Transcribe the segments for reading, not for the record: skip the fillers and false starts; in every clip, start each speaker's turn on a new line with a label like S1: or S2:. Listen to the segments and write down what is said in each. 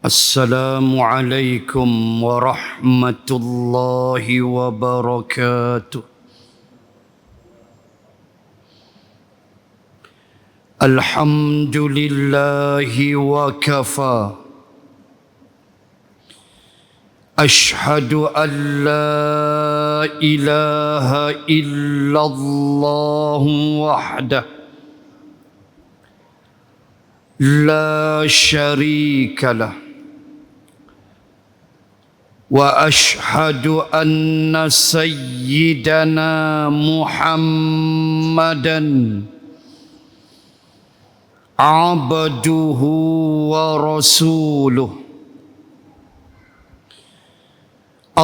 S1: السلام عليكم ورحمة الله وبركاته. الحمد لله وكفى. أشهد أن لا إله إلا الله وحده لا شريك له، وأشهد أن سيدنا محمدا عبده ورسوله.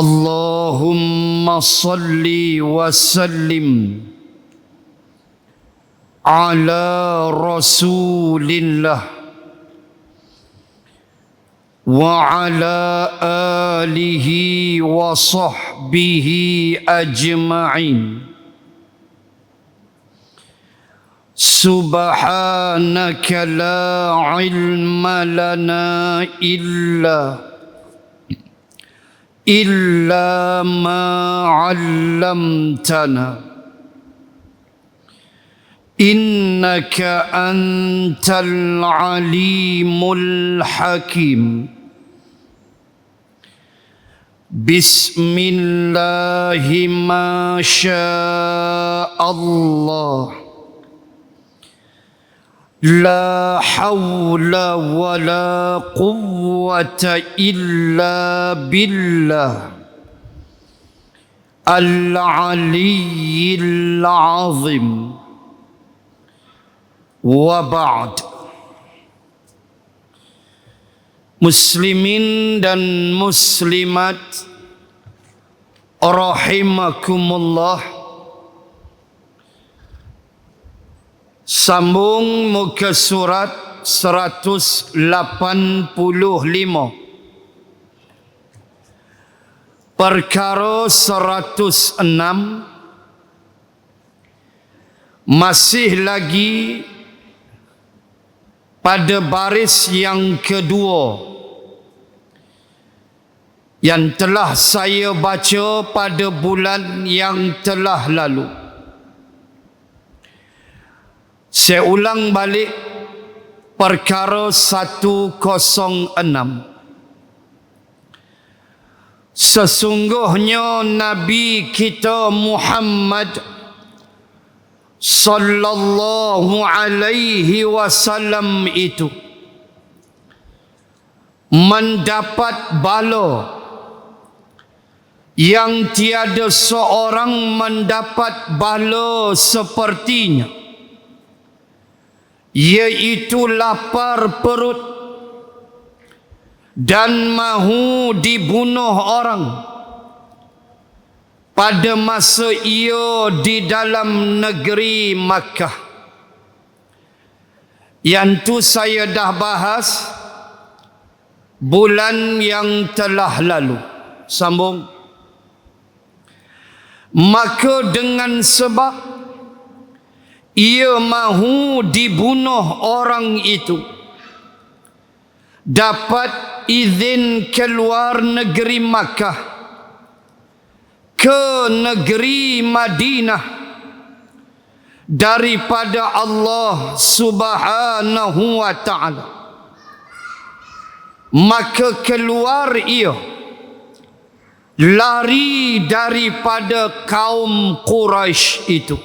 S1: اللهم صل وسلم على رسول الله وعلى آله وصحبه أجمعين. سبحانك لا علم لنا إلا ما علمتنا، إنك أنت العليم الحكيم. بسم الله ما شاء الله، لا حول ولا قوة إلا بالله العلي العظيم. وبعد. Muslimin dan muslimat rahimakumullah, sambung muka surat 185, perkara 106, masih lagi pada baris yang kedua yang telah saya baca pada bulan yang telah lalu. Saya ulang balik perkara 106. Sesungguhnya Nabi kita Muhammad sallallahu alaihi wasallam itu mendapat bala yang tiada seorang mendapat bala sepertinya, iaitu lapar perut dan mahu dibunuh orang pada masa ia di dalam negeri Makkah. Yang tu saya dah bahas bulan yang telah lalu. Sambung. Maka dengan sebab ia mahu dibunuh orang itu, dapat izin keluar negeri Makkah ke negeri Madinah daripada Allah Subhanahu wa ta'ala. Maka keluar ia, lari daripada kaum Quraisy itu.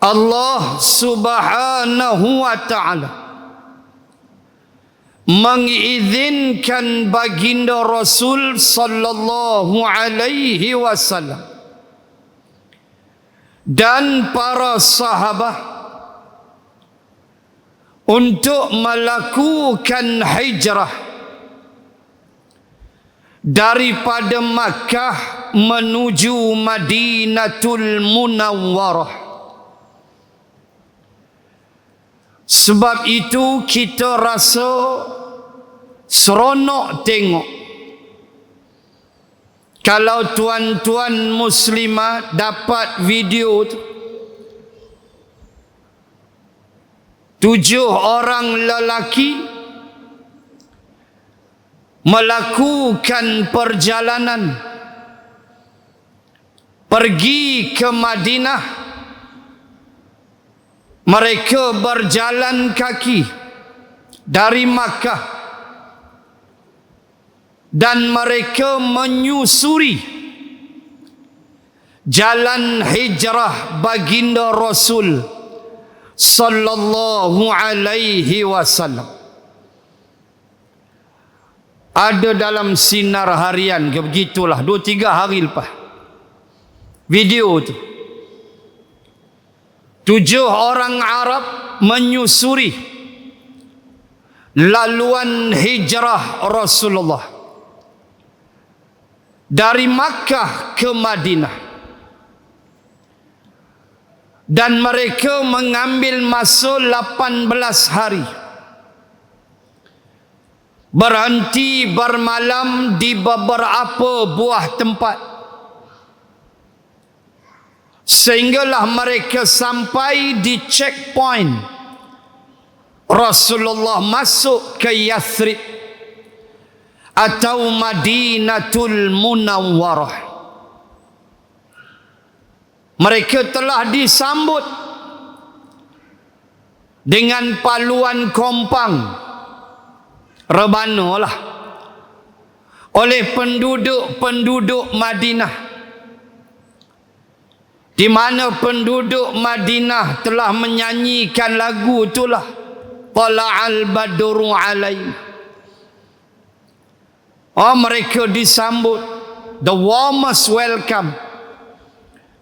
S1: Allah Subhanahu wa ta'ala mengizinkan baginda Rasul sallallahu alaihi wasallam dan para sahabat untuk melakukan hijrah daripada Makkah menuju Madinatul Munawwarah. Sebab itu kita rasa seronok tengok kalau tuan-tuan muslimat dapat video tu, 7 orang lelaki melakukan perjalanan pergi ke Madinah. Mereka berjalan kaki dari Makkah dan mereka menyusuri jalan hijrah baginda Rasul sallallahu alaihi wasallam. Ada dalam sinar harian ke begitulah 2-3 hari lepas video tu, 7 orang Arab menyusuri laluan hijrah Rasulullah dari Makkah ke Madinah, dan mereka mengambil masa 18 hari, berhenti bermalam di beberapa buah tempat, sehinggalah mereka sampai di checkpoint. Rasulullah masuk ke Yathrib atau Madinatul Munawwarah. Mereka telah disambut dengan paluan kompang, rebana lah, oleh penduduk-penduduk Madinah, di mana penduduk Madinah telah menyanyikan lagu itulah, Tala'al badru alaina. Mereka disambut the warmest welcome,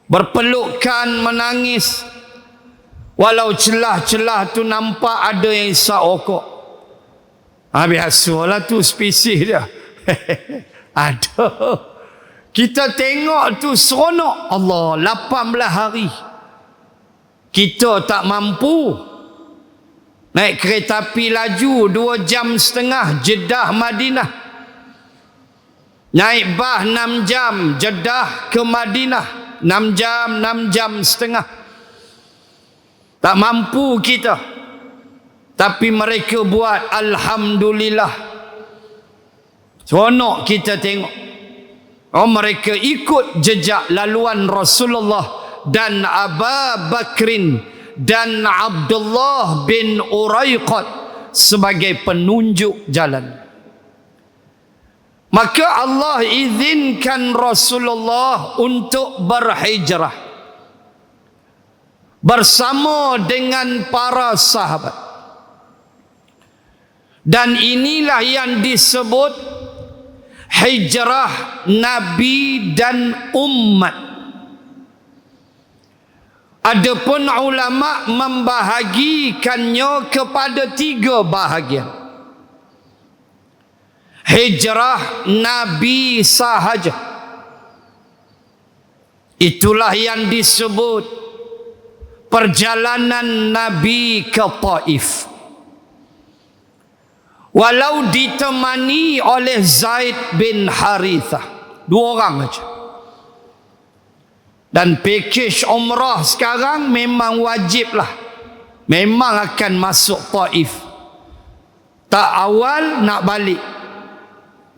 S1: berpelukan, menangis, walau celah-celah tu nampak ada yang isap rokok. Biasalah tu spesies dia. Ada. Kita tengok tu seronok. Allah, 18 hari kita tak mampu naik kereta api laju 2 jam setengah Jeddah Madinah, naik bah 6 jam Jeddah ke Madinah, 6 jam setengah. Tak mampu kita, tapi mereka buat. Alhamdulillah, seronok kita tengok. Mereka ikut jejak laluan Rasulullah dan Abu Bakrin dan Abdullah bin Uraiqat sebagai penunjuk jalan. Maka Allah izinkan Rasulullah untuk berhijrah bersama dengan para sahabat. Dan inilah yang disebut hijrah Nabi dan umat. Adapun ulama membahagikannya kepada 3 bahagian. Hijrah Nabi sahaja, itulah yang disebut perjalanan Nabi ke Taif, walau ditemani oleh Zaid bin Harithah, 2 orang saja. Dan pakej umrah sekarang memang wajib lah, memang akan masuk Taif. Tak awal nak balik,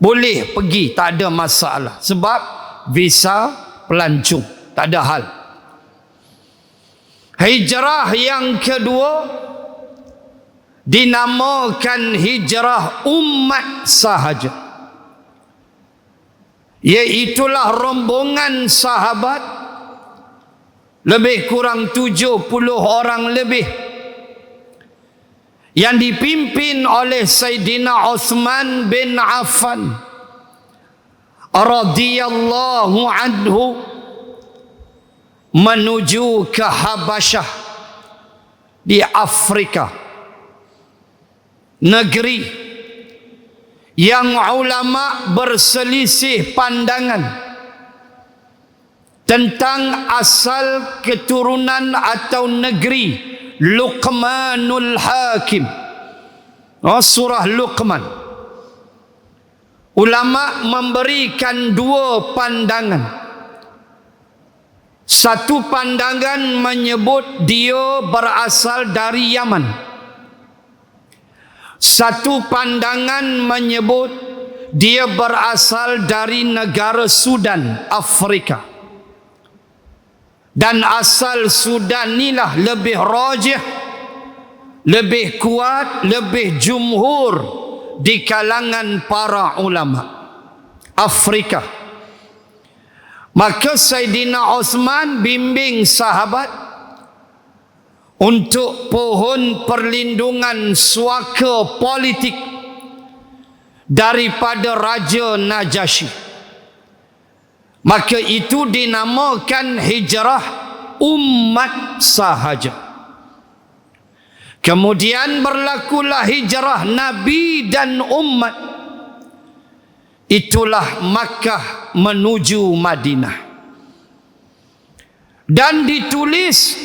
S1: boleh pergi, tak ada masalah, sebab visa pelancong, tak ada hal. Hijrah yang kedua dinamakan hijrah umat sahaja, iaitulah rombongan sahabat lebih kurang 70 orang lebih, yang dipimpin oleh Sayyidina Uthman bin Affan radhiyallahu anhu, menuju ke Habasyah di Afrika, negeri yang ulama berselisih pandangan tentang asal keturunan atau negeri Luqmanul Hakim. Surah Luqman. Ulama memberikan 2 pandangan. Satu pandangan menyebut dia berasal dari Yaman. Satu pandangan menyebut dia berasal dari negara Sudan, Afrika. Dan asal Sudan inilah lebih rajih, lebih kuat, lebih jumhur di kalangan para ulama Afrika. Maka Saidina Osman bimbing sahabat untuk pohon perlindungan suaka politik daripada Raja Najasyi. Maka itu dinamakan hijrah umat sahaja. Kemudian berlakulah hijrah Nabi dan umat. Itulah Makkah menuju Madinah. Dan ditulis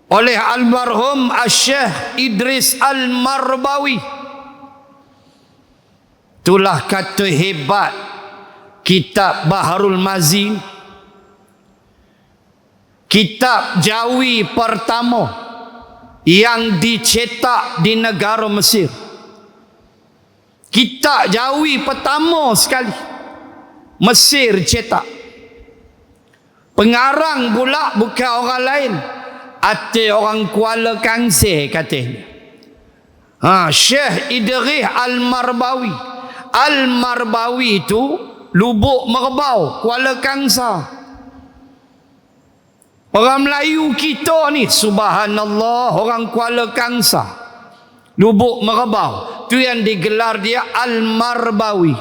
S1: oleh almarhum Syekh Idris Al-Marbawi. Itulah kata hebat kitab Baharul Mazi, kitab Jawi pertama yang dicetak di negara Mesir. Kitab Jawi pertama sekali Mesir cetak. Pengarang pula bukan orang lain, ate orang Kuala Kangsir katanya. Syekh Idris Al-Marbawi. Al-Marbawi itu Lubuk Merbau, Kuala Kangsar. Orang Melayu kita ni, subhanallah, orang Kuala Kangsar, Lubuk Merbau, tu yang digelar dia Al-Marbawi.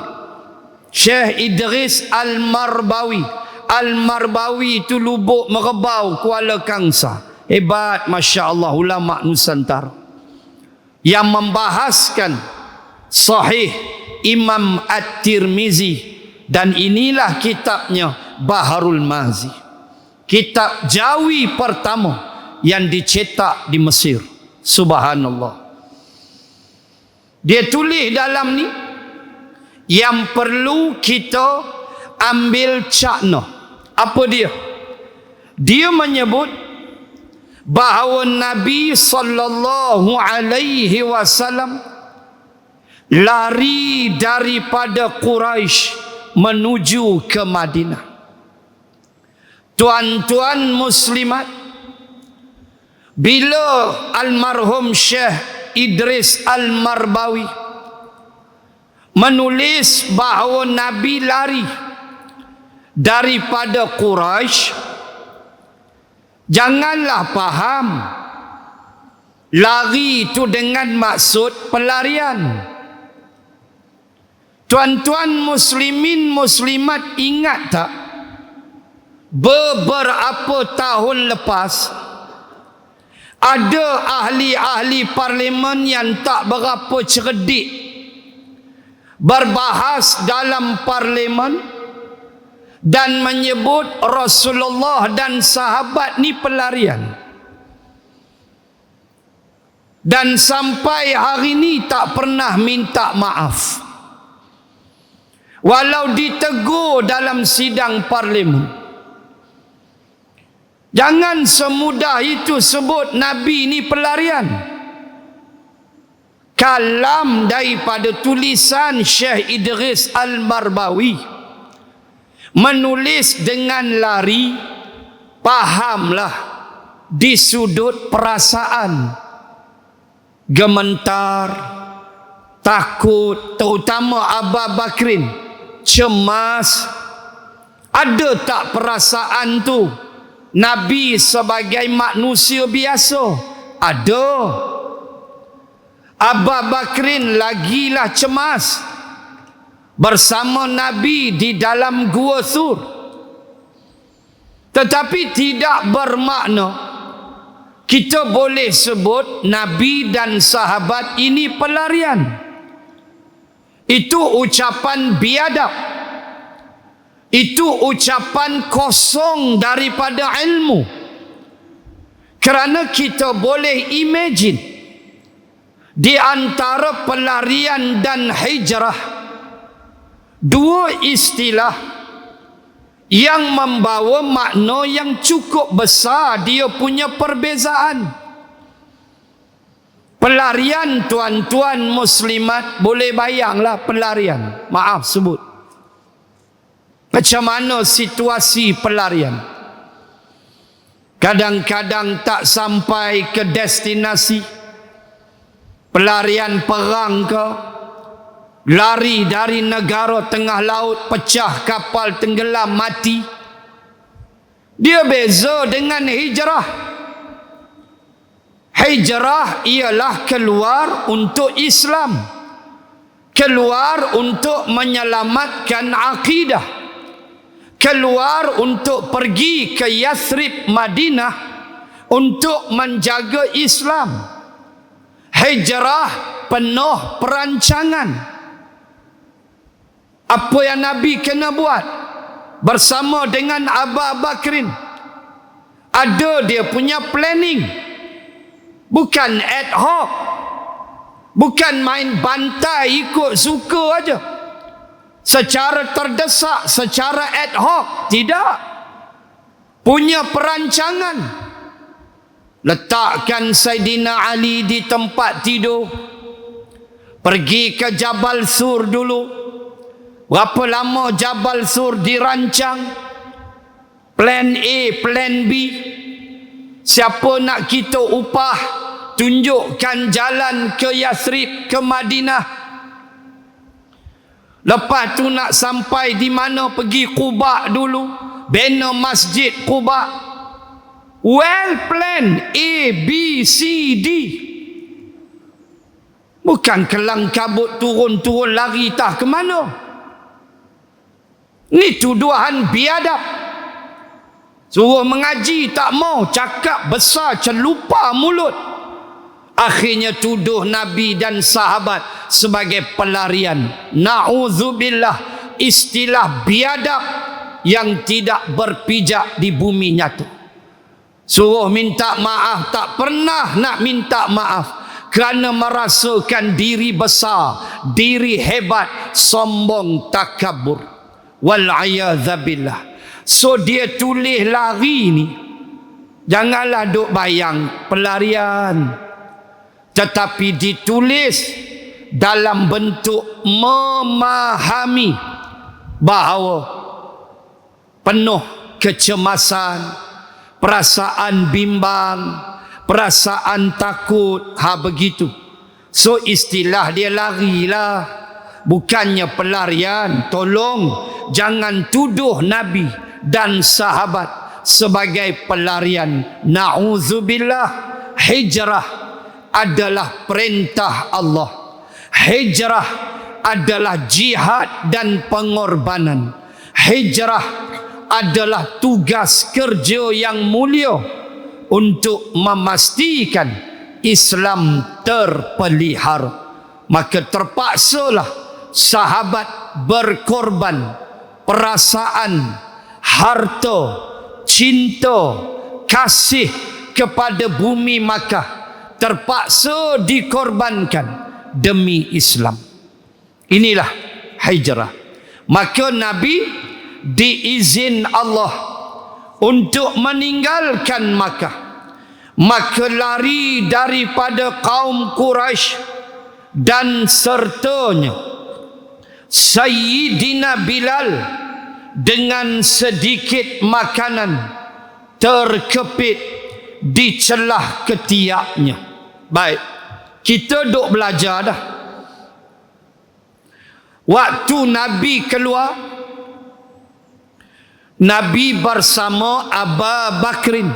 S1: Syekh Idris Al-Marbawi. Al-Marbawi itu Lubuk Merbau, Kuala Kangsar. Hebat, Masya Allah, ulama Nusantara yang membahaskan Sahih Imam At-Tirmizi. Dan inilah kitabnya Baharul Mazi, kitab Jawi pertama yang dicetak di Mesir. Subhanallah. Dia tulis dalam ni, yang perlu kita ambil cakna. Apa dia? Dia menyebut bahawa Nabi sallallahu alaihi wasallam lari daripada Quraisy menuju ke Madinah. Tuan-tuan muslimat, bila almarhum Syekh Idris Al-Marbawi menulis bahawa Nabi lari daripada Quraisy, janganlah faham lari itu dengan maksud pelarian. Tuan-tuan muslimin muslimat, ingat tak? Beberapa tahun lepas ada ahli-ahli parlimen yang tak berapa cerdik berbahas dalam parlimen dan menyebut Rasulullah dan sahabat ni pelarian. Dan sampai hari ni tak pernah minta maaf, walau ditegur dalam sidang parlimen. Jangan semudah itu sebut Nabi ni pelarian. Kalam daripada tulisan Syekh Idris Al-Marbawi menulis dengan lari, pahamlah di sudut perasaan, gementar, takut, terutama Abu Bakrin, cemas. Ada tak perasaan tu? Nabi sebagai manusia biasa ada. Abu Bakrin lagilah cemas bersama Nabi di dalam Gua Thur. Tetapi tidak bermakna kita boleh sebut Nabi dan sahabat ini pelarian. Itu ucapan biadab. Itu ucapan kosong daripada ilmu. Kerana kita boleh imagine di antara pelarian dan hijrah, dua istilah yang membawa makna yang cukup besar dia punya perbezaan. Pelarian tuan-tuan muslimat, boleh bayanglah pelarian. Maaf sebut. Macam mana situasi pelarian? Kadang-kadang tak sampai ke destinasi. Pelarian perang ke, lari dari negara tengah laut, pecah kapal tenggelam mati. Dia beza dengan hijrah. Hijrah ialah keluar untuk Islam, keluar untuk menyelamatkan akidah, keluar untuk pergi ke Yathrib Madinah untuk menjaga Islam. Hijrah penuh perancangan. Apa yang Nabi kena buat bersama dengan Abu Bakrin, ada dia punya planning. Bukan ad hoc, bukan main bantai ikut suka aja, secara terdesak, secara ad hoc. Tidak, punya perancangan. Letakkan Saidina Ali di tempat tidur, pergi ke Jabal Sur dulu. Berapa lama Jabal Sur dirancang, plan A, plan B. Siapa nak kita upah, tunjukkan jalan ke Yathrib, ke Madinah. Lepas tu nak sampai di mana, pergi Quba dulu, bina masjid Quba. Well planned, A, B, C, D. Bukan kelang kabut turun-turun lari tah ke mana. Ni tuduhan biadab. Suruh mengaji tak mau, cakap besar celupa mulut. Akhirnya tuduh Nabi dan sahabat sebagai pelarian. Na'udzubillah, istilah biadab yang tidak berpijak di bumi nyata. Suruh minta maaf, tak pernah nak minta maaf kerana merasakan diri besar, diri hebat, sombong, takabur. Wal'ayadzabillah. So dia tulis lari ni, janganlah duk bayang pelarian, tetapi ditulis dalam bentuk memahami bahawa penuh kecemasan, perasaan bimbang, perasaan takut, begitu. So istilah dia larilah, bukannya pelarian. Tolong jangan tuduh Nabi dan sahabat sebagai pelarian. Na'udzubillah. Hijrah adalah perintah Allah. Hijrah adalah jihad dan pengorbanan. Hijrah adalah tugas kerja yang mulia untuk memastikan Islam terpelihara. Maka terpaksalah sahabat berkorban perasaan, harta, cinta, kasih kepada bumi Makkah, terpaksa dikorbankan demi Islam. Inilah hijrah. Maka Nabi diizin Allah untuk meninggalkan Makkah, maka lari daripada kaum Quraisy dan sertanya. Sayyidina Bilal dengan sedikit makanan terkepit di celah ketiaknya. Baik, kita duk belajar dah. Waktu Nabi keluar, Nabi bersama Abu Bakrin.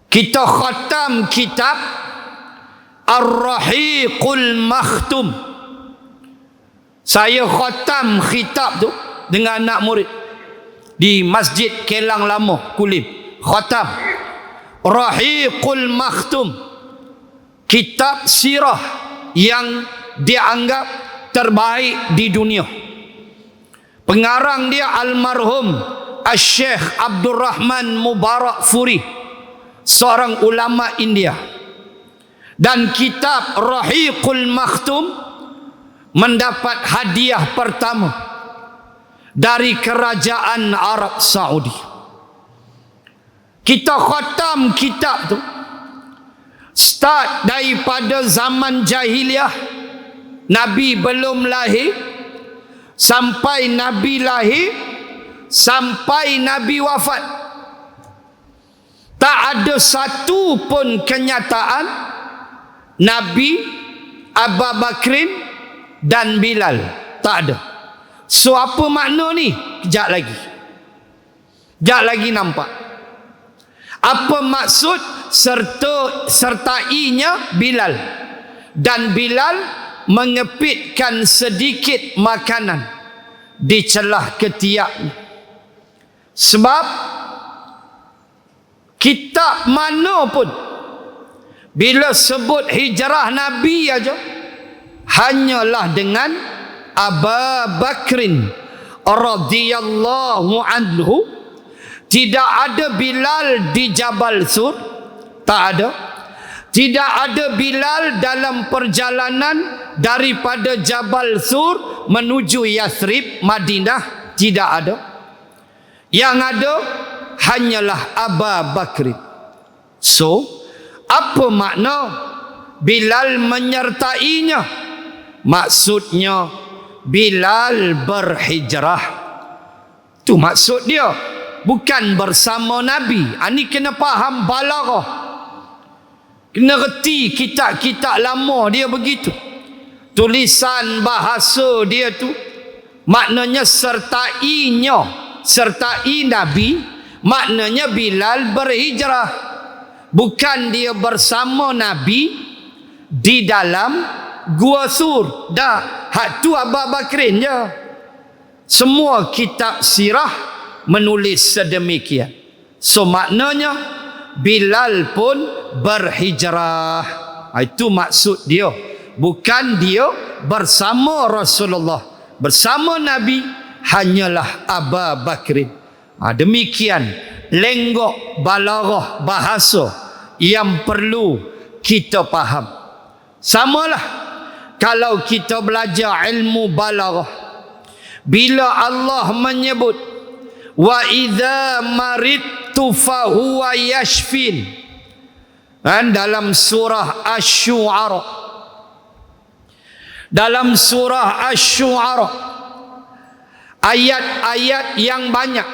S1: Kita khatam kitab Ar-Rahiqul Makhtum. Saya khatam kitab tu dengan anak murid di Masjid Kelang Lama, Kulim. Khatam Rahiqul Makhtum, kitab sirah yang dianggap terbaik di dunia. Pengarang dia almarhum Al-Syekh Abdul Rahman Mubarak Furi, seorang ulama India. Dan kitab Rahiqul Makhtum mendapat hadiah pertama dari kerajaan Arab Saudi. Kita khatam kitab tu Start daripada zaman jahiliah, Nabi belum lahir, sampai Nabi lahir, sampai Nabi wafat. Tak ada satu pun kenyataan Nabi, Abu Bakrin dan Bilal. Tak ada. So apa makna ni? Kejap lagi nampak. Apa maksud sertainya Bilal? Dan Bilal mengepitkan sedikit makanan di celah ketiaknya. Sebab kitab mana pun bila sebut hijrah Nabi aja, hanyalah dengan Abu Bakrin radhiyallahu anhu. Tidak ada Bilal di Jabal Sur, tak ada. Tidak ada Bilal dalam perjalanan daripada Jabal Sur menuju Yathrib, Madinah, tidak ada. Yang ada hanyalah Abu Bakrin. So, apa makna Bilal menyertainya? Maksudnya Bilal berhijrah. Tu maksud dia, bukan bersama Nabi. Ini kena faham balaghah, kena reti kitab-kitab lama dia begitu. Tulisan bahasa dia tu maknanya sertainya, sertai Nabi, maknanya Bilal berhijrah, bukan dia bersama Nabi di dalam Gua Sur. Dah, hak tu Abu Bakrin je. Semua kitab sirah menulis sedemikian. So maknanya Bilal pun berhijrah. Itu maksud dia, bukan dia bersama Rasulullah. Bersama Nabi hanyalah Abu Bakrin. Demikian lenggok balaghah bahasa yang perlu kita faham. Samalah kalau kita belajar ilmu balaghah, bila Allah menyebut wa idza maridtu fahuwa yashfin, dalam surah Asy-Syu'ara, dalam surah Asy-Syu'ara ayat-ayat yang banyak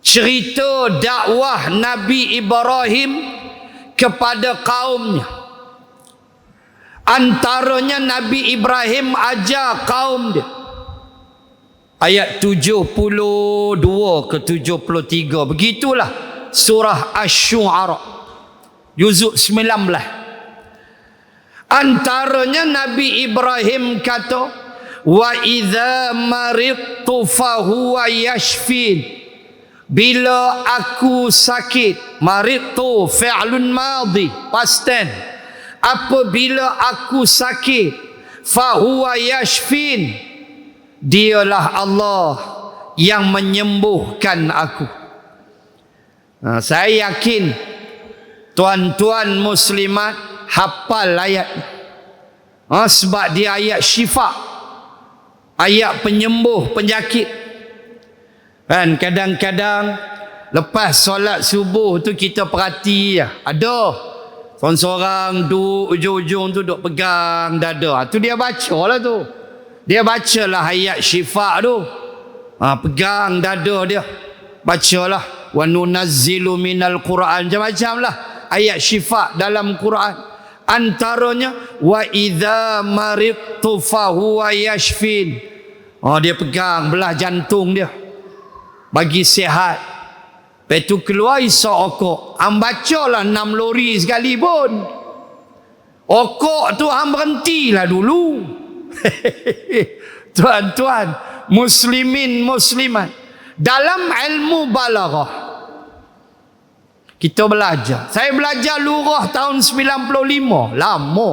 S1: cerita dakwah Nabi Ibrahim kepada kaumnya. Antaranya Nabi Ibrahim ajar kaum dia. Ayat 72 ke 73, begitulah surah Asy-Syu'ara juzuk 19. Antaranya Nabi Ibrahim kata, wa idza maridtu fahuwa yashfin, bila aku sakit. Maridtu fi'lun madhi, past tense. Apabila aku sakit, fahuwa yashfin, dialah Allah yang menyembuhkan aku. Saya yakin tuan-tuan muslimat hafal ayat. Sebab dia ayat syifa, ayat penyembuh penyakit. Kan kadang-kadang lepas solat subuh tu kita perhati ada seorang duduk ujung-ujung tu duduk pegang dada. Tu dia baca lah tu. Dia bacalah ayat syifa tu. Pegang dada dia. Bacalah. Wa nunazzilu minal Quran. Macam-macam lah ayat syifa dalam Quran. Antaranya wa idza maridtu fahuwa yashfin. Dia pegang belah jantung dia, bagi sihat. Lepas tu keluar isak okok. Bacalah 6 lori sekali pun. Okok tu berhentilah dulu. Tuan-tuan muslimin muslimat, dalam ilmu balaghah kita belajar. Saya belajar lurah tahun 95, lama.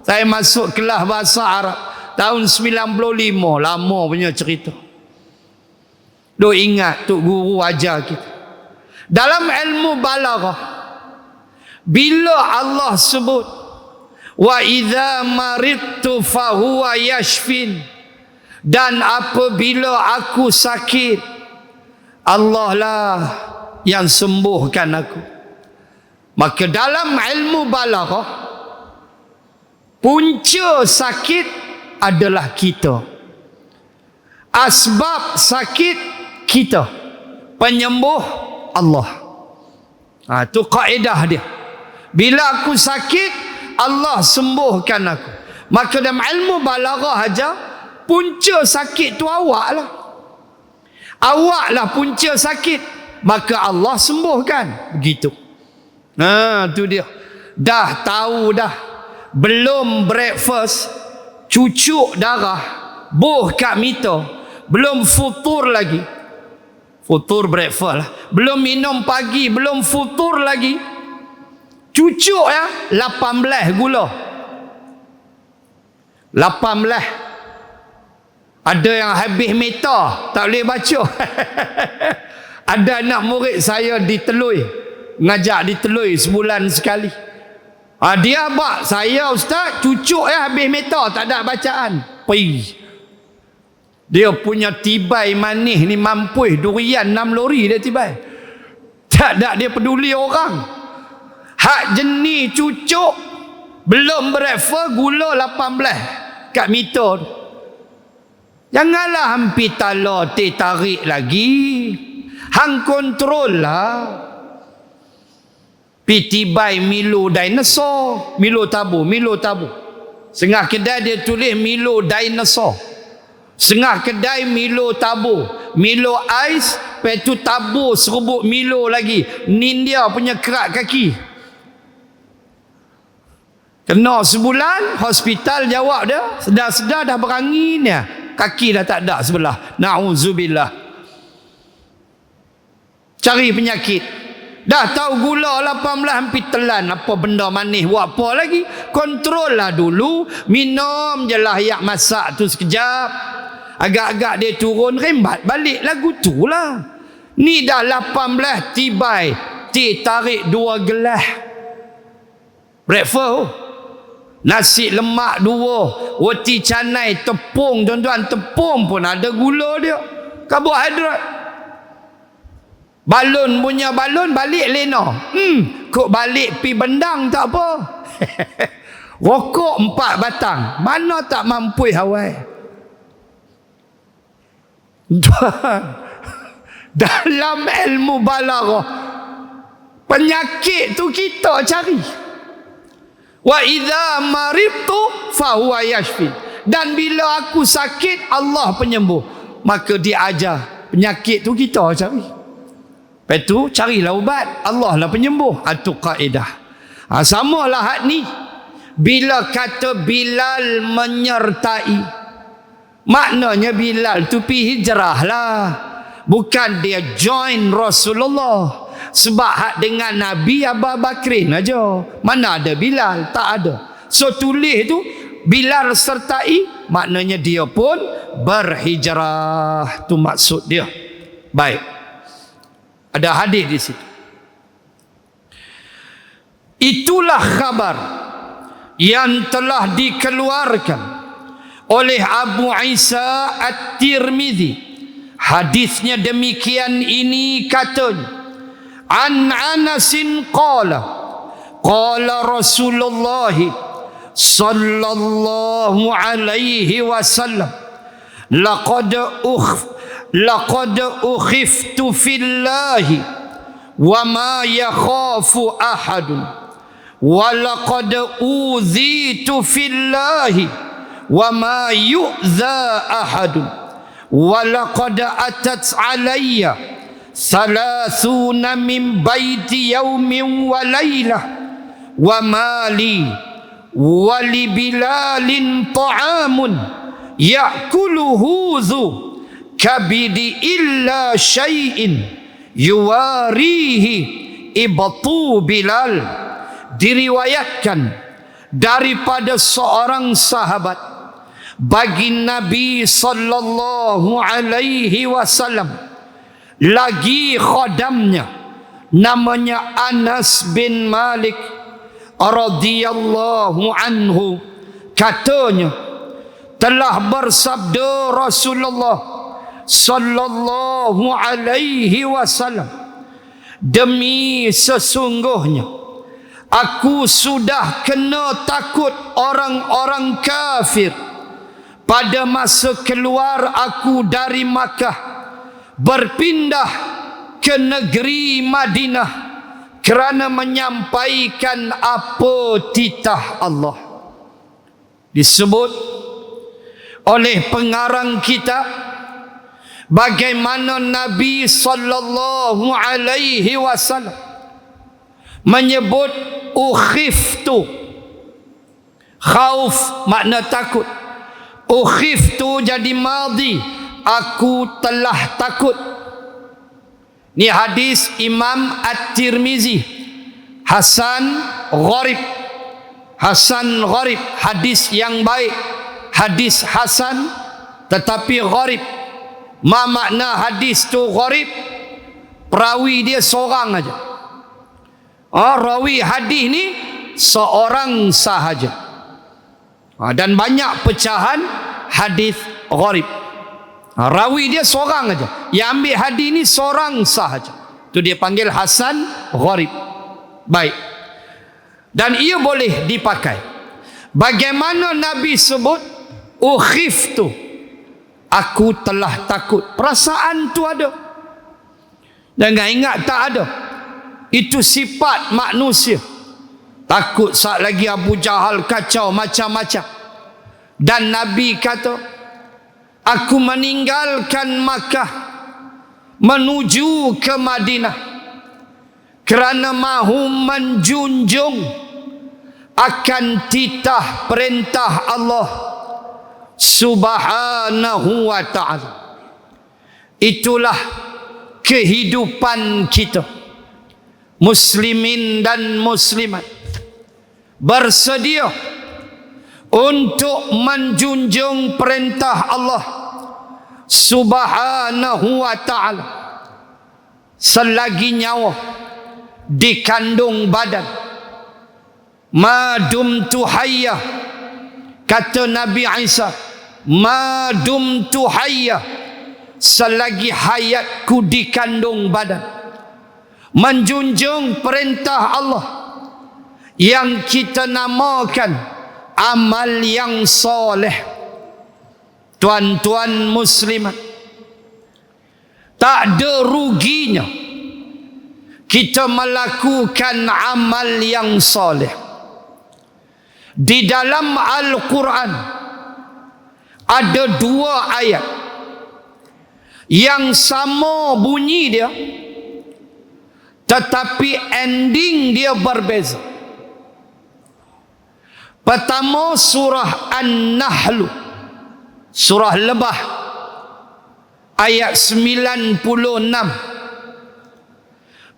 S1: Saya masuk kelas bahasa Arab tahun 95, lama punya cerita. Duk ingat tok guru ajar kita. Dalam ilmu balaghah, bila Allah sebut wa idza maridtu fahuwa yashfin, dan apabila aku sakit, Allah lah yang sembuhkan aku. Maka dalam ilmu balaghah, punca sakit adalah kita. Asbab sakit kita. Penyembuh Allah. Itu kaedah dia. Bila aku sakit, Allah sembuhkan aku. Maka dalam ilmu balaghah aja, punca sakit tu awak lah. Awak lah punca sakit. Maka Allah sembuhkan. Begitu. Tu dia. Dah tahu dah. Belum breakfast, cucuk darah, buh kat meter. Belum futur lagi. Futur breakfast lah. Belum minum pagi, belum futur lagi. Cucuk ya, 18 gula. 18. Ada yang habis meter, tak boleh baca. Ada anak murid saya di Telui, ngajak di Telui sebulan sekali. Dia abak, saya ustaz, cucuk ya habis meter, tak ada bacaan. Pergi. Dia punya tibai manis ni mampu durian 6 lori dia tibai. Tak ada dia peduli orang. Hak jenis cucuk, belum breakfast, gula 18 kat meter. Janganlah hampir tala tarik lagi. Hang kontrol lah. Pitibai Milo dinosaur, Milo tabu. Setengah kedai dia tulis Milo dinosaur. Setengah kedai Milo tabu, Milo ais, lepas tu tabur serubuk Milo lagi. Nin dia punya kerak kaki. Kena sebulan, hospital jawab dia, sedar-sedar dah berangin ya. Kaki dah tak ada sebelah. Na'udzubillah. Cari penyakit. Dah tahu gula 18 hampir telan. Apa benda manis buat apa lagi? Kontrol lah dulu. Minum je lah yak masak tu sekejap. Agak-agak dia turun, rembat balik lagu tu lah. Ni dah 18 tibai. Tarik 2 gelas. Breakfast. Nasi lemak 2. Roti canai, tepung. Tuan-tuan, tepung pun ada gula dia. Karbohidrat. Balon punya balon balik lena. Kok balik pi bendang tak apa. Rokok 4 batang. Mana tak mampu hawai. Dalam ilmu balaghah, penyakit tu kita cari. Wa idza maridtu fa huwa yashfi. Dan bila aku sakit, Allah penyembuh. Maka dia ajar penyakit tu kita cari. Lepas tu carilah ubat, Allah lah penyembuh. Itu kaedah. Samalah hak ni. Bila kata Bilal menyertai, maknanya Bilal tu pi hijrah lah. Bukan dia join Rasulullah. Sebab hak dengan Nabi Abu Bakrin aja. Mana ada Bilal? Tak ada. So tulis tu Bilal sertai, maknanya dia pun berhijrah. Tu maksud dia. Baik. Ada hadis di situ. Itulah khabar yang telah dikeluarkan oleh Abu Isa At-Tirmidzi. Hadisnya demikian ini katanya. An Anasin qala Rasulullah sallallahu alaihi wasallam laqad ukhiftu fillahi wa ma yakhafu ahadun wa laqad uzitu fillahi wa ma yu'za ahadun wa laqad atat alayya 30 min baiti yawmin wa laylah wa mali wa li Bilalin ta'amun ya'kuluhu dhu kabidi illa syai'in yuwarihi ibtu Bilal. Diriwayatkan daripada seorang sahabat bagi Nabi sallallahu alaihi wasallam, lagi khadamnya namanya Anas bin Malik radhiyallahu anhu, katanya telah bersabda Rasulullah sallallahu alaihi wasallam, demi sesungguhnya Aku sudah kena takut orang-orang kafir pada masa keluar aku dari Makkah berpindah ke negeri Madinah kerana menyampaikan apa titah Allah. Disebut oleh pengarang kitab bagaimana Nabi sallallahu alaihi wasallam menyebut ukhiftu. Khauf makna takut. Ukhiftu jadi madhi, aku telah takut. Ni hadis Imam At-Tirmizi, Hasan Gharib. Hasan Gharib, hadis yang baik. Hadis Hasan tetapi Gharib. Ma makna hadis tu Gharib? Perawi dia seorang aja. Rawi hadis ni seorang sahaja. Dan banyak pecahan hadis Gharib. Rawi dia seorang aja. Yang ambil hadis ni seorang sahaja. Tu dia panggil Hasan Gharib. Baik. Dan ia boleh dipakai. Bagaimana Nabi sebut ukhiftu, aku telah takut. Perasaan tu ada. Jangan ingat tak ada. Itu sifat manusia. Takut saat lagi Abu Jahal kacau macam-macam. Dan Nabi kata, aku meninggalkan Makkah menuju ke Madinah kerana mahu menjunjung akan titah perintah Allah Subhanahu wa ta'ala. Itulah kehidupan kita, muslimin dan muslimat, bersedia untuk menjunjung perintah Allah Subhanahu wa ta'ala selagi nyawa di kandung badan. Ma dumtu hayya, kata Nabi Isa, ma dumtu hayya, selagi hayatku di kandung badan, menjunjung perintah Allah yang kita namakan amal yang soleh. Tuan-tuan muslimat, tak ada ruginya kita melakukan amal yang soleh. Di dalam Al-Quran ada 2 ayat yang sama bunyi dia, tetapi ending dia berbeza. Pertama surah An-Nahl, surah Lebah, ayat 96.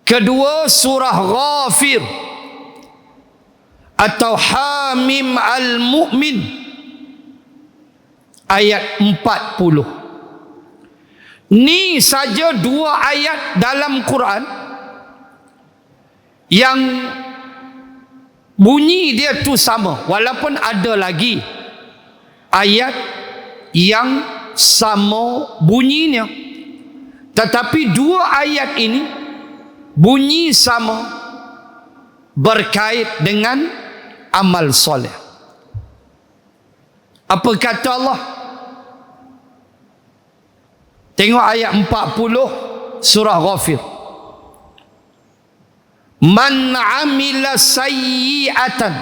S1: Kedua surah Ghafir atau Hamim Al-Mu'min, ayat 40. Ni saja 2 ayat dalam Quran yang bunyi dia tu sama, walaupun ada lagi ayat yang sama bunyinya, tetapi 2 ayat ini bunyi sama, berkait dengan amal soleh. Apa kata Allah? Tengok ayat 40 surah Ghafir. Man amila sayyi'atan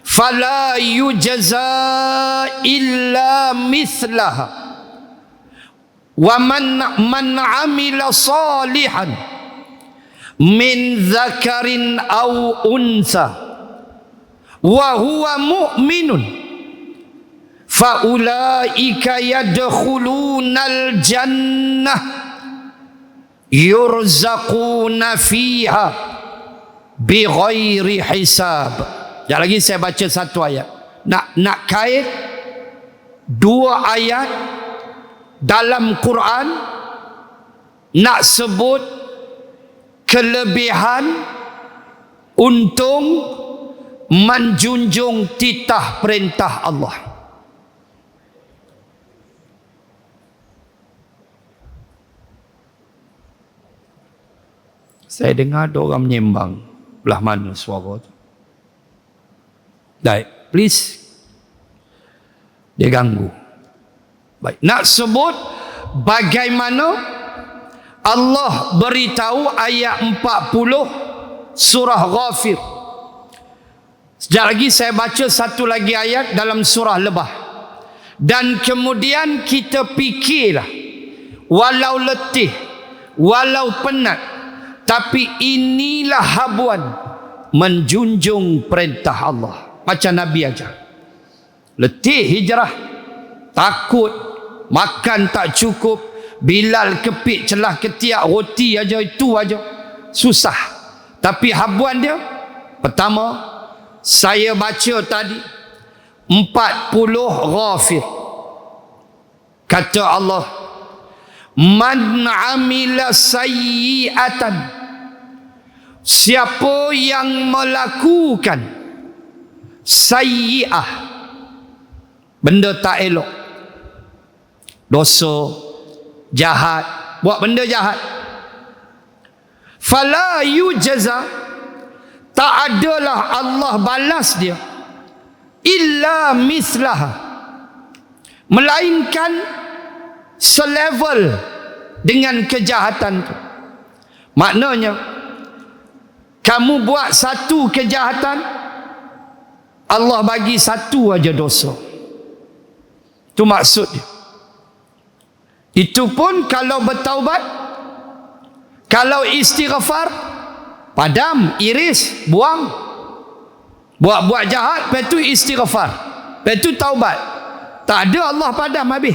S1: fala yujza illa mithlaha wa man amila salihan min dzakarin aw untha wa huwa mu'minun fa ulaika yadkhulunal jannah yurzaquna fiha bighairi hisab. Sekejap lagi saya baca satu ayat. Nak kait 2 ayat dalam Quran, nak sebut kelebihan untung menjunjung titah perintah Allah. Saya dengar ada orang menyembang. belah mana suara tu. Baik, please. Dia ganggu. Baik, nak sebut bagaimana Allah beritahu ayat 40 surah Ghafir. Sekejap lagi saya baca satu lagi ayat dalam surah Lebah. Dan kemudian kita fikirlah, walau letih, walau penat, tapi inilah habuan menjunjung perintah Allah. Macam Nabi ajar. Letih hijrah, takut, makan tak cukup, Bilal kepik celah ketiak roti aja, itu aja, susah. Tapi habuan dia, pertama saya baca tadi 40 Ghafir. Kata Allah, man amila sayyi'atan, siapa yang melakukan sayyi'ah, benda tak elok, dosa, jahat, buat benda jahat, fala yujza, tak adalah Allah balas dia illa mislaha, melainkan selevel dengan kejahatan tu. Maknanya kamu buat satu kejahatan, Allah bagi satu aja dosa. Itu maksud dia. Itu pun kalau bertaubat, kalau istighfar, padam, iris, buang. Buat jahat, lepas tu istighfar, lepas tu taubat. Tak ada Allah padam habis.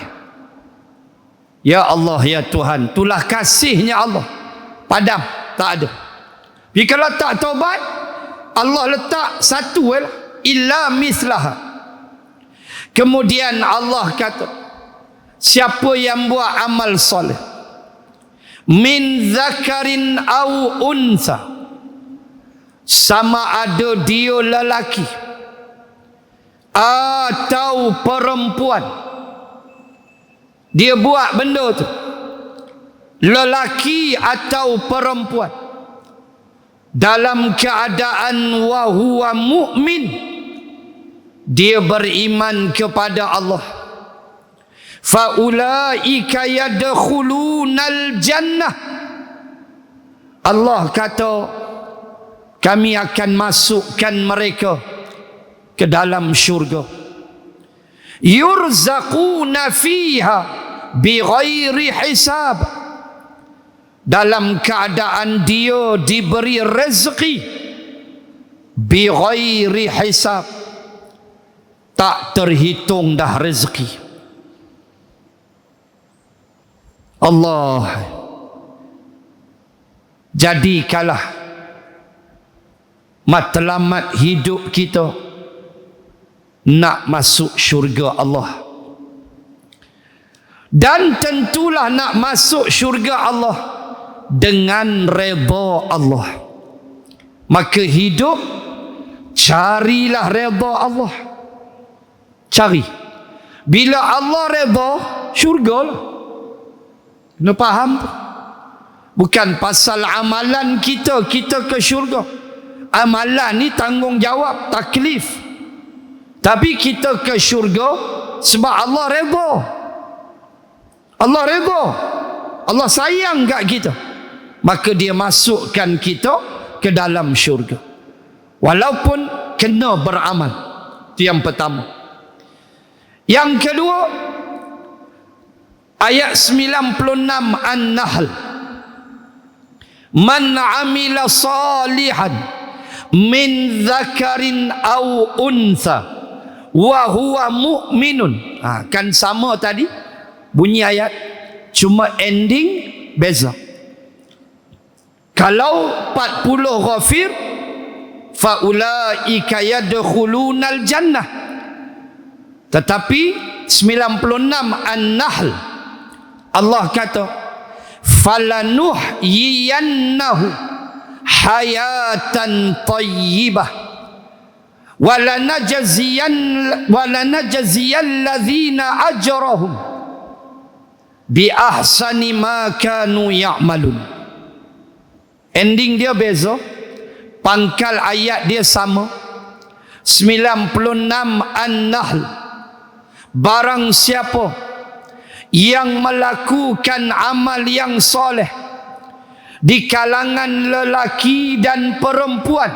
S1: Ya Allah, ya Tuhan, itulah kasihnya Allah, padam, tak ada. Tapi kalau tak taubat, Allah letak satu lah, illa mislaha. Kemudian Allah kata, siapa yang buat amal soleh, min zakarin au unsa, sama ada dia lelaki atau perempuan, dia buat benda tu, lelaki atau perempuan, dalam keadaan wa huwa mu'min, dia beriman kepada Allah, fa ulaika yadkhulunal jannah, Allah kata kami akan masukkan mereka ke dalam syurga, yurzaquna fiha bighairi hisab, dalam keadaan dia diberi rezeki bighairi hisab, tak terhitung dah rezeki. Allah, jadikanlah matlamat hidup kita nak masuk syurga Allah. Dan tentulah nak masuk syurga Allah dengan redha Allah. Maka hidup, carilah redha Allah. Cari. Bila Allah redha, syurga lah. Kena faham tu. Bukan pasal amalan kita ke syurga. Amalan ni tanggungjawab, taklif. Tapi kita ke syurga sebab Allah redha. Allah redha. Allah sayang kat kita. Maka dia masukkan kita ke dalam syurga. Walaupun kena beramal. Itu yang pertama. Yang kedua, ayat 96 An-Nahl. Man amila salihan min dzakarin au untha wa huwa mu'minun. Kan sama tadi bunyi ayat, cuma ending beza. Kalau 40 Ghafir, fa ulaika yadkhulunal jannah. Tetapi 96 An-Nahl, Allah kata falanuhyiyannahu hayatan tayyibah walanajziyan ladzina ajrahum bi ahsani ma kanu ya'malun. Ending dia beza. Pangkal ayat dia sama. 96 An-Nahl. Barang siapa yang melakukan amal yang soleh di kalangan lelaki dan perempuan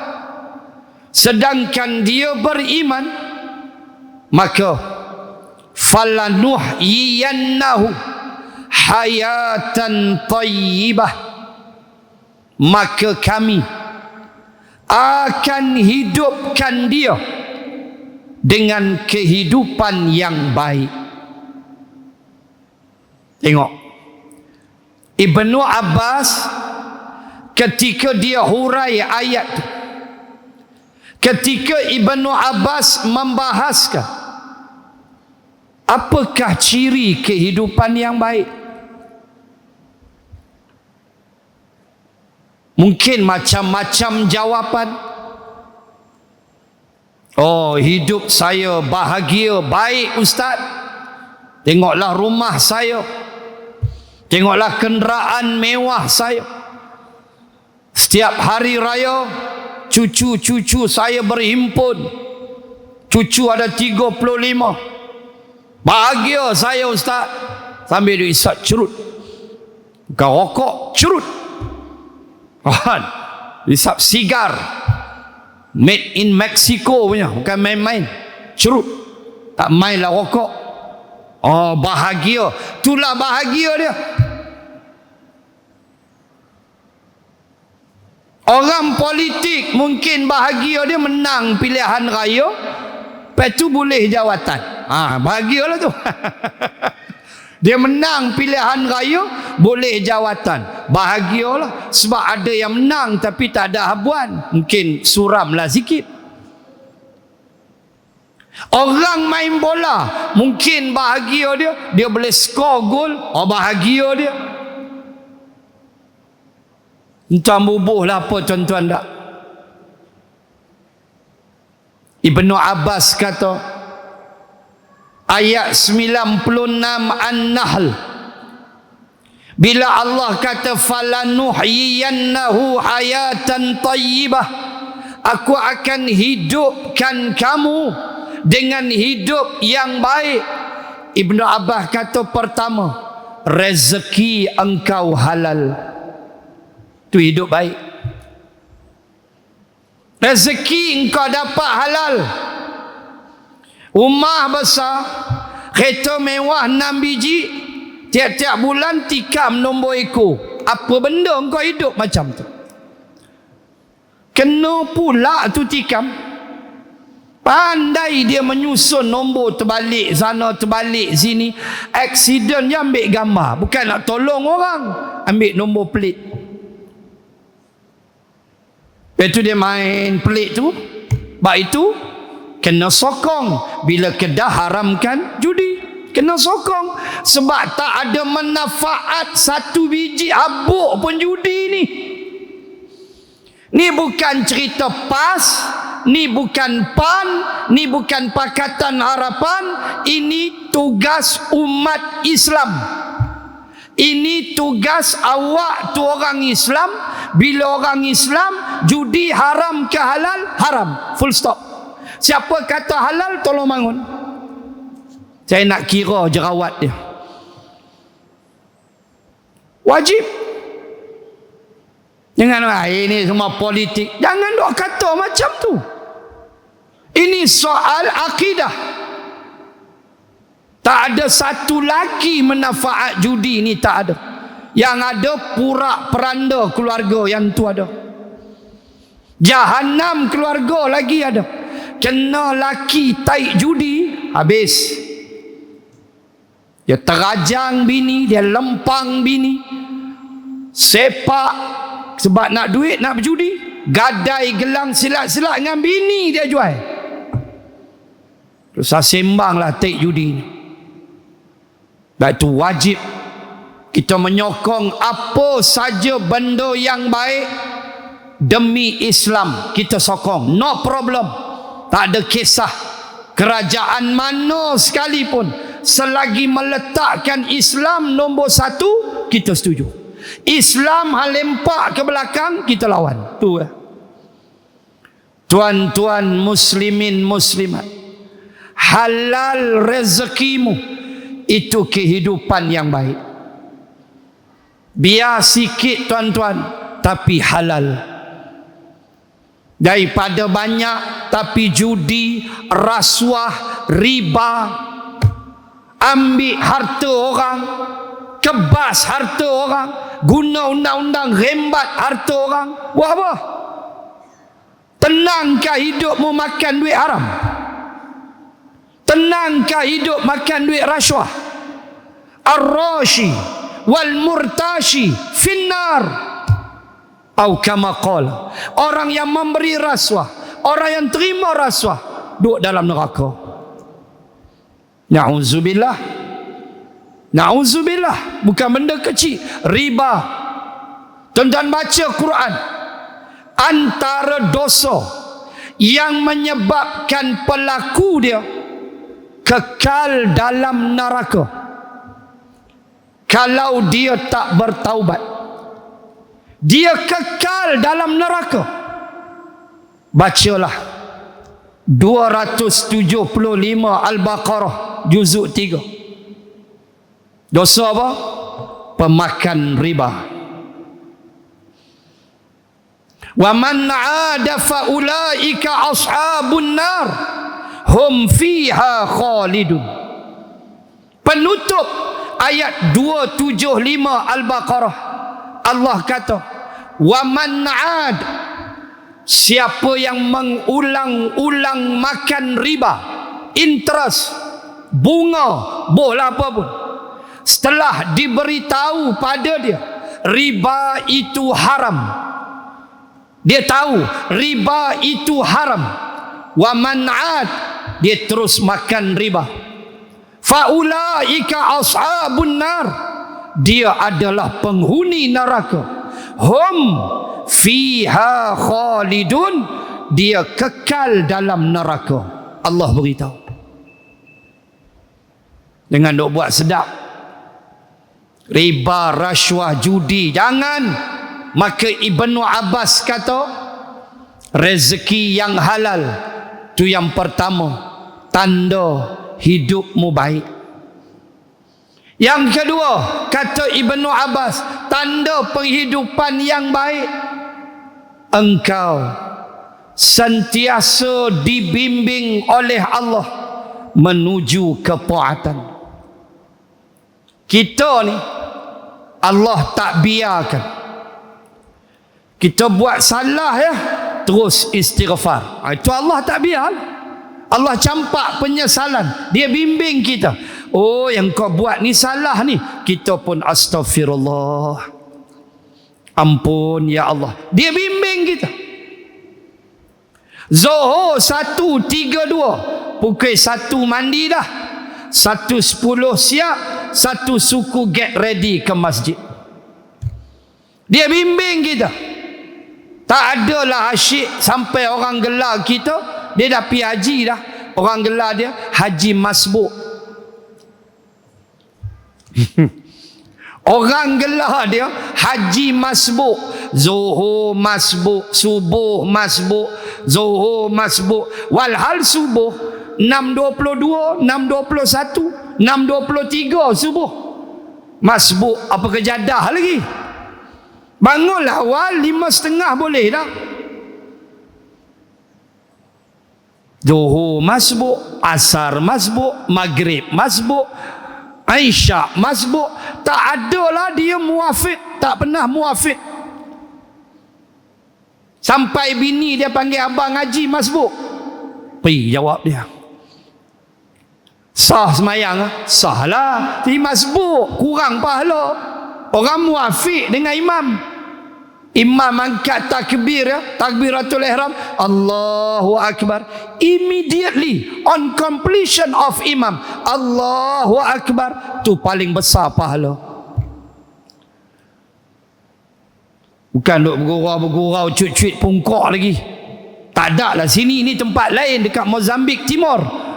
S1: sedangkan dia beriman, maka falanuhyiyannahu hayatan tayyibah, maka kami akan hidupkan dia dengan kehidupan yang baik. Tengok, Ibnu Abbas ketika dia hurai ayat tu, ketika Ibnu Abbas membahaskan apakah ciri kehidupan yang baik, mungkin macam-macam jawapan. Oh, hidup saya bahagia, baik Ustaz. Tengoklah rumah saya, tengoklah kenderaan mewah saya. Setiap hari raya cucu-cucu saya berhimpun. Cucu ada 35. Bahagia saya Ustaz. Sambil dia isap cerut, bukan rokok, cerut. Isap sigar made in Mexico punya, bukan main-main, cerut. Tak main lah rokok. Oh, bahagia. Itulah bahagia dia. Orang politik mungkin bahagia dia menang pilihan raya, lepas tu boleh jawatan. Bahagialah tu. Dia menang pilihan raya, boleh jawatan. Bahagialah. Sebab ada yang menang tapi tak ada habuan, mungkin suramlah sikit. Orang main bola, mungkin bahagia dia, dia boleh skor gol. Oh, bahagia dia. Entah bubuh lah apa tuan-tuan tak. Ibnu Abbas kata, ayat 96 An-Nahl, bila Allah kata falanuhyiyannahu hayatan tayyibah, aku akan hidupkan kamu dengan hidup yang baik. Ibnu Abbas kata, pertama, rezeki engkau halal. Itu hidup baik. Rezeki engkau dapat halal. Rumah besar, kereta mewah 6 biji, tiap-tiap bulan tikam nombor ekor. Apa benda engkau hidup macam tu? Kena pula tu tikam. Pandai dia menyusun nombor terbalik sana, terbalik sini. Aksiden je ambil gambar. Bukan nak tolong orang, ambil nombor pelit. Lepas tu dia main pelit tu. Sebab itu kena sokong. Bila Kedah haramkan judi, kena sokong. Sebab tak ada manfaat satu biji habuk pun judi ni. Ni bukan cerita PAS, ni bukan PAN, ni bukan Pakatan Harapan. Ini tugas umat Islam. Ini tugas awak tu orang Islam. Bila orang Islam, judi haram ke halal? Haram. Full stop. Siapa kata halal, tolong bangun. Saya nak kira jerawat dia. Wajib. Jangan, ini semua politik. Jangan duk kata macam tu. Ini soal akidah. Tak ada satu lagi manfaat judi ni, tak ada. Yang ada pura peranda keluarga, yang tu ada. Jahanam keluarga lagi ada. Kena laki taik judi, habis. Dia terajang bini, dia lempang bini, sepak sebab nak duit, nak berjudi, gadai gelang silat-silat dengan bini dia jual. Terus sembanglah taik judi ni. Sebab itu wajib kita menyokong apa saja benda yang baik demi Islam, kita sokong. No problem. Tak ada kisah. Kerajaan mana sekalipun, selagi meletakkan Islam nombor 1, kita setuju. Islam hal lempak ke belakang, kita lawan. Tu lah. Tuan-tuan muslimin muslimat, halal rezekimu itu kehidupan yang baik. Biar sikit tuan-tuan, tapi halal. Daripada banyak tapi judi, rasuah, riba, ambil harta orang, kebas harta orang, guna undang-undang rembat harta orang. Buat apa? Tenangkah hidupmu makan duit haram? Tenangkah hidup makan duit rasuah? Ar-rashi wal murtashi finnar. Atau kama qala, orang yang memberi rasuah, orang yang terima rasuah, duduk dalam neraka. Na'udzubillah. Na'udzubillah. Bukan benda kecil. Riba. Tuan-tuan baca Quran, antara dosa yang menyebabkan pelaku dia kekal dalam neraka kalau dia tak bertaubat. Dia kekal dalam neraka. Bacalah 275 Al-Baqarah juzuk 3. Dosa apa? Pemakan riba. Wa man 'ada fa ulaika ashabun nar hum fiha khalidun. Penutup ayat 275 Al-Baqarah, Allah kata, wa man 'ad, siapa yang mengulang-ulang makan riba, interest, bunga, boleh apa pun, setelah diberitahu pada dia riba itu haram, dia tahu riba itu haram, wa man 'ad, dia terus makan riba, faulaika ashabun nar, dia adalah penghuni neraka, hum fiha khalidun, dia kekal dalam neraka. Allah beritahu. Dengan dok buat sedap, riba, rasuah, judi, jangan. Maka Ibnu Abbas kata, rezeki yang halal tu yang pertama, tanda hidupmu baik. Yang kedua, kata Ibnu Abbas, tanda penghidupan yang baik, engkau sentiasa dibimbing oleh Allah menuju ketaatan. Kita ni Allah tak biarkan kita buat salah ya, terus istighfar. Itu Allah tak biar. Allah campak penyesalan, dia bimbing kita. Oh, yang kau buat ni salah ni, kita pun astaghfirullah, ampun ya Allah, dia bimbing kita. Zuhur 1.32, pukul 1 mandi dah, 1.10 siap, 1 suku get ready ke masjid. Dia bimbing kita. Tak adalah asyik sampai orang gelar kita, dia dah pergi haji dah, orang gelar dia haji masbuk. Orang gelar dia haji masbuk, zuhur masbuk, subuh masbuk, zuhur masbuk, walhal subuh 6.22, 6.21, 6.23 subuh masbuk, apa kejadah lagi. Bangunlah awal 5.30 boleh dah. Zuhur masbuk, asar masbuk, maghrib masbuk, Aisyah masbuk. Tak adalah dia muafid, tak pernah muafid. Sampai bini dia panggil abang haji masbuk, pergi jawab dia, sah semayang? Sah lah, tapi masbuk kurang pahala. Orang muafid dengan imam, imam angkat takbir ya, takbiratul ihram, Allahu Akbar, immediately on completion of imam, Allahu Akbar, tu paling besar pahala. Bukan duk bergurau-bergurau cuit-cuit pungkok lagi. Tak ada lah sini, ni tempat lain dekat Mozambik Timur.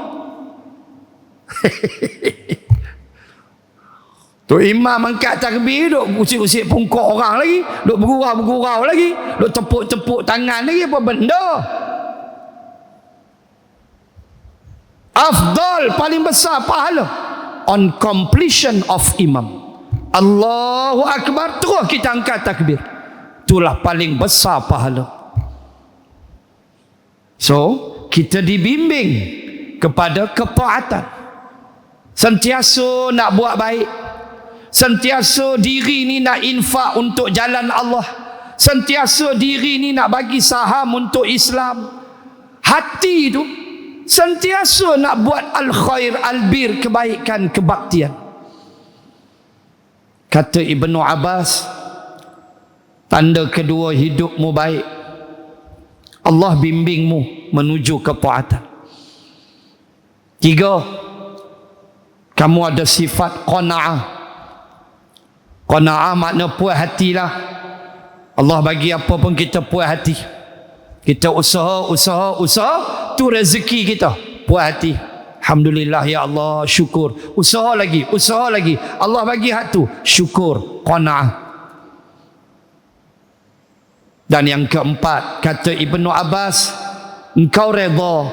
S1: Tu imam angkat takbir, duk usik-usik pungkok orang lagi, duk bergurau-bergurau lagi, duk tepuk-tepuk tangan lagi, apa benda? Afdal, paling besar pahala on completion of imam. Allahu Akbar, terus kita angkat takbir. Itulah paling besar pahala. So, kita dibimbing kepada ketaatan. Sentiasa nak buat baik. Sentiasa diri ni nak infak untuk jalan Allah. Sentiasa diri ni nak bagi saham untuk Islam. Hati tu sentiasa nak buat al-khair, al-bir, kebaikan, kebaktian. Kata Ibnu Abbas, tanda kedua hidupmu baik, Allah bimbingmu menuju ketaatan. 3, kamu ada sifat qanaah. Qanaah makna puas hatilah. Allah bagi apa pun kita puas hati. Kita usaha, tu rezeki kita. Puas hati. Alhamdulillah ya Allah, syukur. Usaha lagi. Allah bagi hak tu, syukur, qanaah. Dan yang keempat, kata Ibnu Abbas, engkau redha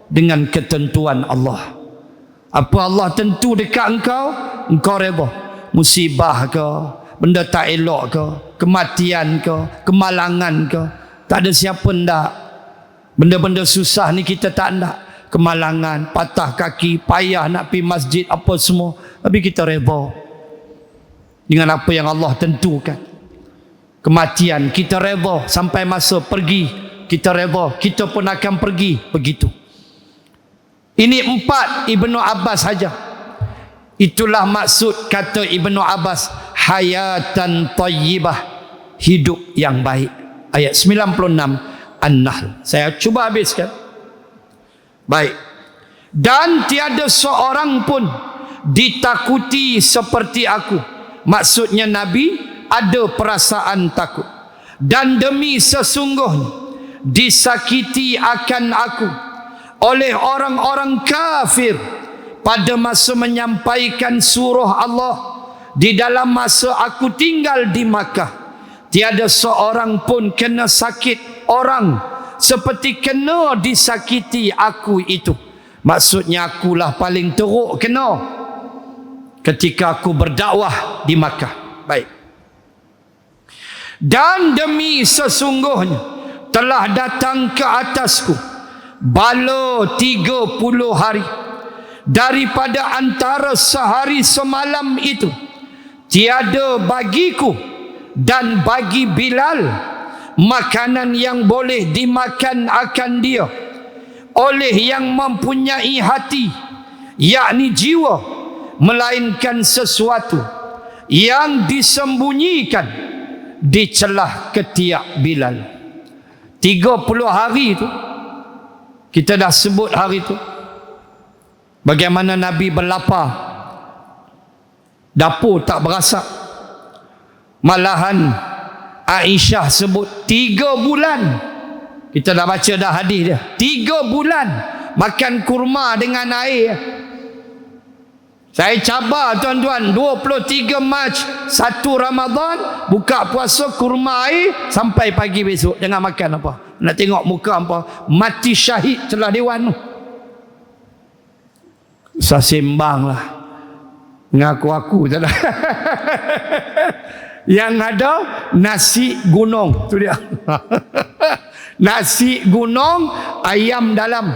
S1: dengan ketentuan Allah. Apa Allah tentu dekat engkau redha. Musibah ke, benda tak elok ke, kematian ke, kemalangan ke, tak ada siapa ndak. Benda-benda susah ni kita tak ndak. Kemalangan, patah kaki, payah nak pergi masjid, apa semua, tapi kita redha dengan apa yang Allah tentukan. Kematian, kita redha sampai masa pergi, kita redha, kita pun akan pergi, begitu. Ini 4 Ibnu Abbas saja. Itulah maksud kata Ibnu Abbas, hayatan tayyibah, hidup yang baik. Ayat 96 An-Nahl. Saya cuba habiskan. Baik. Dan tiada seorang pun ditakuti seperti aku. Maksudnya Nabi ada perasaan takut. Dan demi sesungguhnya disakiti akan aku oleh orang-orang kafir pada masa menyampaikan surah Allah di dalam masa aku tinggal di Makkah. Tiada seorang pun kena sakit orang seperti kena disakiti aku itu. Maksudnya akulah paling teruk kena ketika aku berdakwah di Makkah. Baik. Dan demi sesungguhnya telah datang ke atasku bala 30 hari daripada antara sehari semalam itu. Tiada bagiku dan bagi Bilal makanan yang boleh dimakan akan dia oleh yang mempunyai hati, yakni jiwa, melainkan sesuatu yang disembunyikan di celah ketiak Bilal. 30 hari itu kita dah sebut hari itu bagaimana Nabi berlapar, dapur tak berasak. Malahan Aisyah sebut 3 bulan. Kita dah baca dah hadis dia. 3 bulan makan kurma dengan air. Saya cabar tuan-tuan, 23 Mac 1 Ramadan buka puasa kurma air sampai pagi besok. Jangan makan apa. Nak tengok muka apa, mati syahid celah dewan tu. Saya sembang lah, ngaku-aku tak ada. Yang ada nasi gunung, tu dia. Nasi gunung, ayam dalam,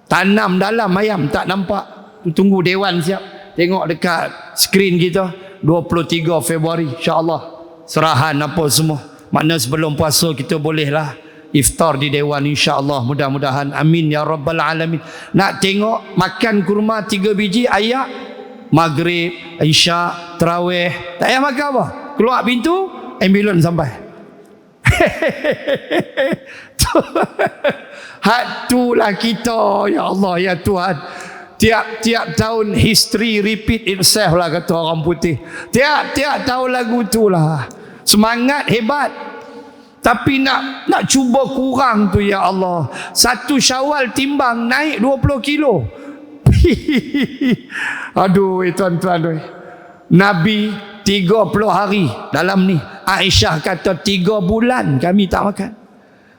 S1: tanam dalam ayam, tak nampak. Tunggu dewan siap. Tengok dekat skrin kita 23 Februari insya-Allah serahan apa semua. Makna sebelum puasa kita bolehlah iftar di dewan insya-Allah, mudah-mudahan. Amin ya rabbal alamin. Nak tengok makan kurma 3 biji ayak, maghrib, isyak, tarawih, tak payah makan apa. Keluar pintu, ambulans sampai. Hatulah kita, ya Allah ya Tuhan. Tiap-tiap tahun history repeat itself lah, kata orang putih. Tiap-tiap tahun lagu tu lah. Semangat hebat, tapi nak cuba kurang tu, ya Allah. 1 Syawal timbang naik 20 kilo. Aduh tuan-tuan, Nabi 30 hari dalam ni. Aisyah kata 3 bulan kami tak makan.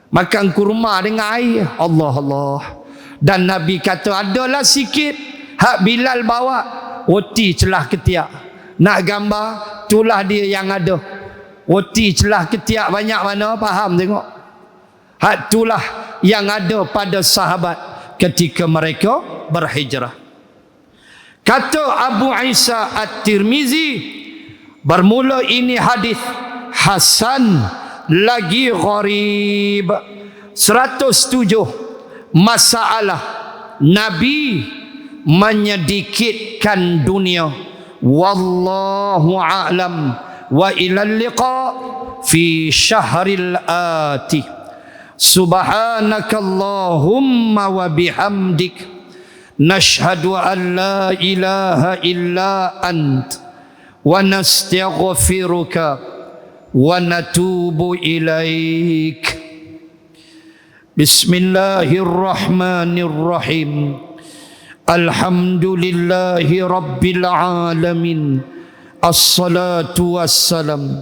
S1: Makan kurma dengan air. Allah. Dan Nabi kata adalah sikit hak Bilal bawa roti celah ketiak. Nak gambar itulah dia yang ada. Roti celah ketiak banyak mana, faham tengok. Hak itulah yang ada pada sahabat ketika mereka berhijrah. Kata Abu Isa At-Tirmizi, bermula ini hadis hasan lagi gharib. 107 masalah Nabi menyedikitkan dunia. Wallahu a'lam wa ilal liqa fi syahril ati. Subhanakallahumma wa bihamdik nashhadu an la ilaha illa ant wa nastaghfiruka wa natubu ilaik. Bismillahirrahmanirrahim. Alhamdulillahi rabbil alamin. Assalatu wassalam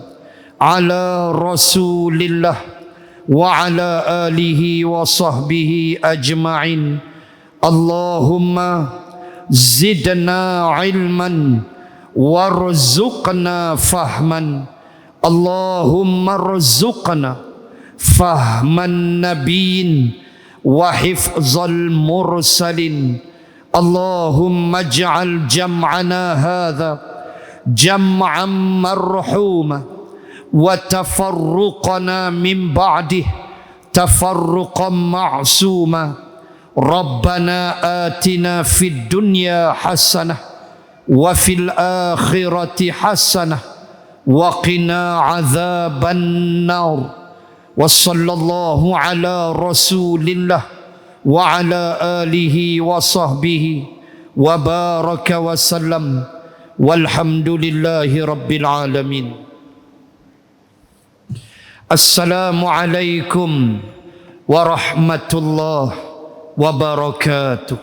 S1: ala rasulillah wa ala alihi wa sahbihi ajma'in. Allahumma zidna ilman warzuqna fahman. Allahumma rzuqna fahman nabiyyin wa hifzal mursalin. Allahumma ij'al jam'ana hadha jam'an marhuma wa tafarruqana min ba'dih tafarruqan ma'suma. Rabbana atina fid dunya hasanah wa fil akhirati hasanah wa qina adzaban nar. Wa sallallahu ala rasulillah wa ala alihi wa sahbihi wa baraka wa sallam. Walhamdulillahi rabbil alamin. Assalamualaikum warahmatullahi wabarakatuh.